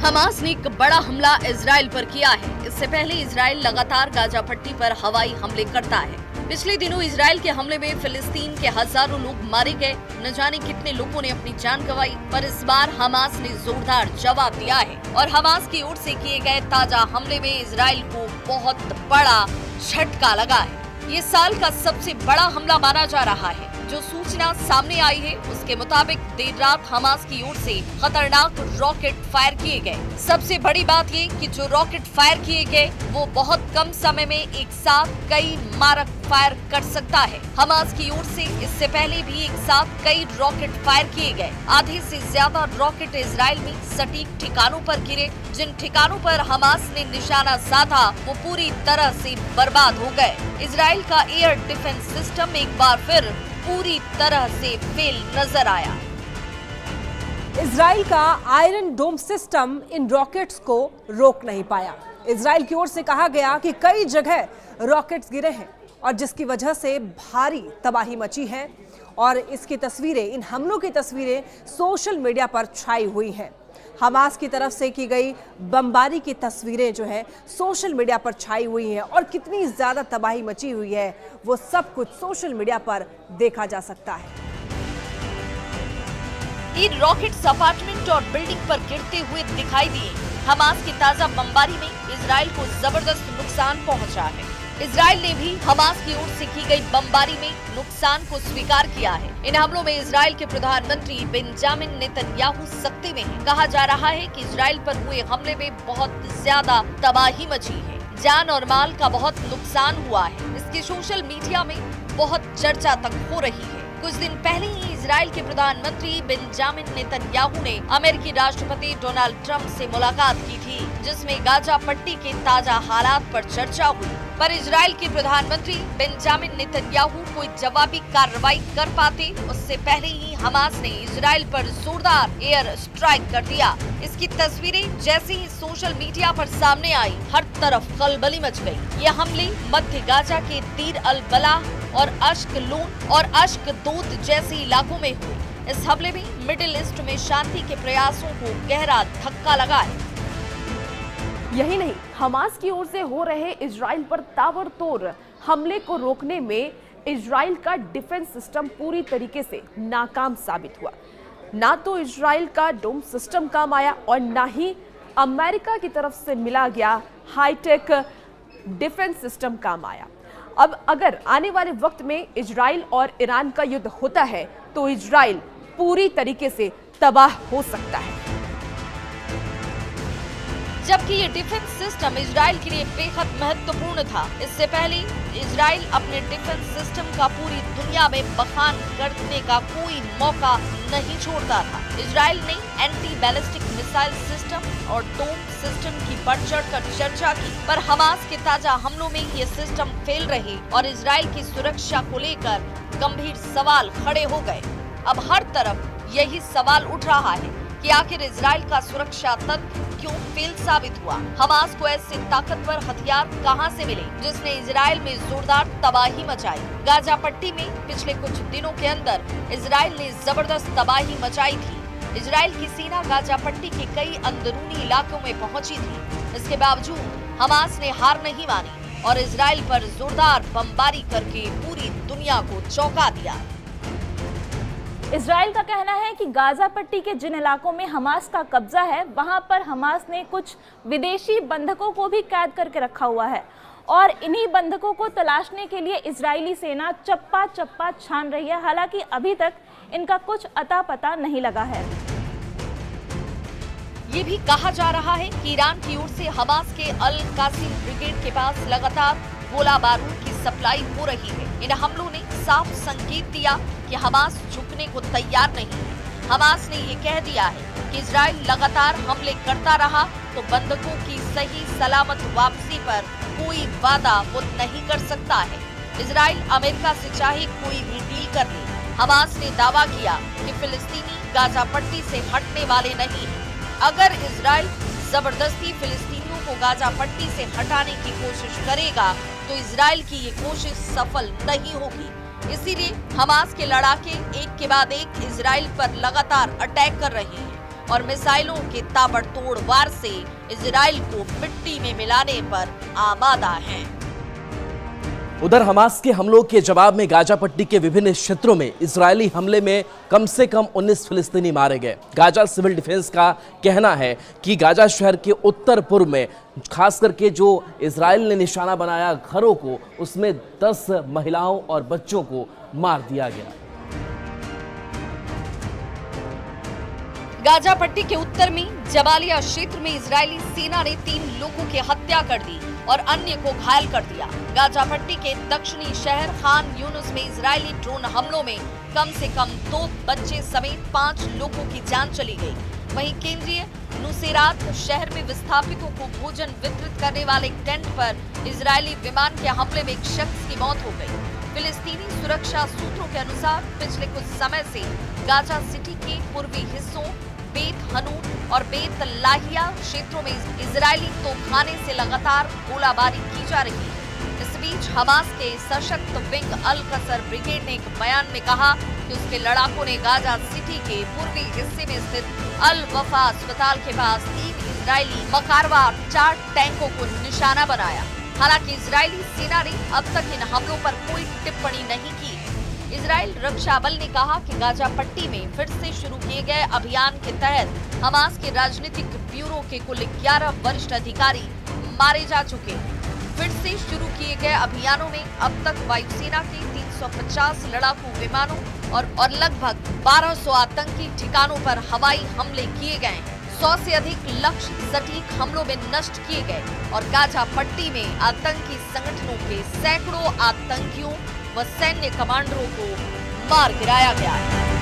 Hamas ने एक बड़ा हमला इजराइल पर किया है। इससे पहले इजराइल लगातार गाजा पट्टी पर हवाई हमले करता है। पिछले दिनों इजराइल के हमले में फिलिस्तीन के हजारों लोग मारे गए, न जाने कितने लोगों ने अपनी जान गंवाई। पर इस बार हमास ने जोरदार जवाब दिया है और हमास की ओर से किए गए ताजा हमले में इजराइल को बहुत बड़ा झटका लगा है। ये साल का सबसे बड़ा हमला माना जा रहा है। जो सूचना सामने आई है उसके मुताबिक देर रात हमास की ओर से खतरनाक रॉकेट फायर किए गए। सबसे बड़ी बात ये कि जो रॉकेट फायर किए गए वो बहुत कम समय में एक साथ कई मारक फायर कर सकता है। हमास की ओर से इससे पहले भी एक साथ कई रॉकेट फायर किए गए। आधे से ज्यादा रॉकेट इजराइल में सटीक ठिकानों पर गिरे। जिन ठिकानों पर हमास ने निशाना साधा वो पूरी तरह से बर्बाद हो गए। इजराइल का एयर डिफेंस सिस्टम एक बार फिर पूरी तरह से फेल नजर आया। इजराइल का आयरन डोम सिस्टम इन रॉकेट्स को रोक नहीं पाया। इजराइल की ओर से कहा गया कि कई जगह रॉकेट्स गिरे हैं और जिसकी वजह से भारी तबाही मची है और इसकी तस्वीरें, इन हमलों की तस्वीरें सोशल मीडिया पर छाई हुई हैं। हमास की तरफ से की गई बमबारी की तस्वीरें जो है सोशल मीडिया पर छाई हुई हैं और कितनी ज्यादा तबाही मची हुई है वो सब कुछ सोशल मीडिया पर देखा जा सकता है। इन रॉकेट्स अपार्टमेंट और बिल्डिंग पर गिरते हुए दिखाई दिए। हमास की ताजा बमबारी में इजराइल को जबरदस्त नुकसान पहुंचा है। इजराइल ने भी हमास की ओर से की गई बमबारी में नुकसान को स्वीकार किया है। इन हमलों में इजराइल के प्रधानमंत्री बेंजामिन नेतन्याहू सख्ती में हैं। कहा जा रहा है कि इजराइल पर हुए हमले में बहुत ज्यादा तबाही मची है, जान और माल का बहुत नुकसान हुआ है। इसकी सोशल मीडिया में बहुत चर्चा तक हो रही है। कुछ दिन पहले ही इजराइल के प्रधानमंत्री बेंजामिन नेतन्याहू ने अमेरिकी राष्ट्रपति डोनाल्ड ट्रंप से मुलाकात की थी, जिसमें गाजा पट्टी के ताजा हालात पर चर्चा हुई। पर इजराइल के प्रधानमंत्री बेंजामिन नेतन्याहू कोई जवाबी कार्रवाई कर पाते उससे पहले ही हमास ने इजराइल पर जोरदार एयर स्ट्राइक कर दिया। इसकी तस्वीरें जैसे ही सोशल मीडिया पर सामने आई, हर तरफ खलबली मच गई। ये हमले मध्य गाजा के दीर अल बलाह और अश्कलोन और अश्कदोद जैसे इलाकों में हुए। इस हमले में मिडिल ईस्ट में शांति के प्रयासों को गहरा धक्का लगा है। यही नहीं, हमास की ओर से हो रहे इजराइल पर ताबड़तोड़ हमले को रोकने में इजराइल का डिफेंस सिस्टम पूरी तरीके से नाकाम साबित हुआ। ना तो इजराइल का डोम सिस्टम काम आया और ना ही अमेरिका की तरफ से मिला गया हाईटेक डिफेंस सिस्टम काम आया। अब अगर आने वाले वक्त में इजराइल और ईरान का युद्ध होता है तो इजराइल पूरी तरीके से तबाह हो सकता है। जबकि ये डिफेंस सिस्टम इजराइल के लिए बेहद महत्वपूर्ण था। इससे पहले इजराइल अपने डिफेंस सिस्टम का पूरी दुनिया में बखान करने का कोई मौका नहीं छोड़ता था। इजराइल ने एंटी बैलिस्टिक मिसाइल सिस्टम और डोम सिस्टम की बढ़ चढ़कर चर्चा की, पर हमास के ताजा हमलों में ये सिस्टम फेल रहे और इजराइल की सुरक्षा को लेकर गंभीर सवाल खड़े हो गए। अब हर तरफ यही सवाल उठ रहा है कि आखिर इजराइल का सुरक्षा तंत्र क्यों फेल साबित हुआ। हमास को ऐसे ताकतवर हथियार कहां से मिले जिसने इजराइल में जोरदार तबाही मचाई। गाजा पट्टी में पिछले कुछ दिनों के अंदर इजराइल ने जबरदस्त तबाही मचाई थी। इजराइल की सेना गाजा पट्टी के कई अंदरूनी इलाकों में पहुंची थी। इसके बावजूद हमास ने हार नहीं मानी और इजराइल पर जोरदार बमबारी करके पूरी दुनिया को चौंका दिया। इजराइल का कहना है कि गाजा पट्टी के जिन इलाकों में हमास का कब्जा है वहां पर हमास ने कुछ विदेशी बंधकों को भी कैद करके रखा हुआ है और इन्हीं बंधकों को तलाशने के लिए इजरायली सेना चप्पा चप्पा छान रही है। हालांकि अभी तक इनका कुछ अता पता नहीं लगा है। ये भी कहा जा रहा है कि ईरान की ओर से हमास के अल कासिम ब्रिगेड के पास लगातार गोला बारूद की सप्लाई हो रही है। इन हमलों ने साफ संकेत दिया कि हमास झुकने को तैयार नहीं है। हमास ने ये कह दिया है कि इजराइल लगातार हमले करता रहा तो बंधकों की सही सलामत वापसी पर कोई वादा वो नहीं कर सकता है। इजराइल अमेरिका से चाहे कोई भी डील कर ले, हमास ने दावा किया कि फिलिस्तीनी गाजा पट्टी से हटने वाले नहीं है। अगर इजराइल जबरदस्ती फिलिस्तीनियों को गाजा पट्टी से हटाने की कोशिश करेगा तो इजराइल की ये कोशिश सफल नहीं होगी। इसीलिए हमास के लड़ाके एक के बाद एक इजराइल पर लगातार अटैक कर रहे हैं। और मिसाइलों के ताबड़तोड़ वार से इजराइल को मिट्टी में मिलाने पर आमादा हैं। उधर हमास के हमलों के जवाब में गाजा पट्टी के विभिन्न क्षेत्रों में इजरायली हमले में कम से कम 19 फिलिस्तीनी मारे गए। गाजा सिविल डिफेंस का कहना है कि गाजा शहर के उत्तर पूर्व में खास करके जो इजराइल ने निशाना बनाया घरों को, उसमें 10 महिलाओं और बच्चों को मार दिया गया। गाजा पट्टी के उत्तर में जबालिया क्षेत्र में इजरायली सेना ने 3 लोगों की हत्या कर दी और अन्य को घायल कर दिया। गाजा पट्टी के दक्षिणी शहर खान यूनुस में इजरायली ड्रोन हमलों में कम से कम 2 बच्चे समेत 5 लोगों की जान चली गई। वहीं केंद्रीय नुसेरात शहर में विस्थापितों को भोजन वितरित करने वाले एक टेंट पर इजरायली विमान के हमले में एक शख्स की मौत हो गई। फिलिस्तीनी सुरक्षा सूत्रों के अनुसार पिछले कुछ समय से गाजा सिटी के पूर्वी हिस्सों बेत हनून और बेत लाहिया क्षेत्रों में इजरायली तोपखाने से लगातार गोलाबारी की जा रही है। इस बीच हमास के सशक्त विंग अल कसर ब्रिगेड ने एक बयान में कहा कि उसके लड़ाकों ने गाजा सिटी के पूर्वी हिस्से में स्थित अल वफा अस्पताल के पास 3 इजरायली मकारवा 4 टैंकों को निशाना बनाया। हालांकि इजरायली सेना ने अब तक इन हमलों पर कोई टिप्पणी नहीं की। इजरायल रक्षा बल ने कहा कि गाजा पट्टी में फिर से शुरू किए गए अभियान के तहत हमास के राजनीतिक ब्यूरो के कुल 11 वरिष्ठ अधिकारी मारे जा चुके हैं। फिर से शुरू किए गए अभियानों में अब तक वायुसेना के 350 लड़ाकू विमानों और लगभग 1200 आतंकी ठिकानों पर हवाई हमले किए गए। 100 से अधिक लक्ष्य सटीक हमलों में नष्ट किए गए और गाजा पट्टी में आतंकी संगठनों के सैकड़ों आतंकियों व सैन्य कमांडरों को मार गिराया गया है।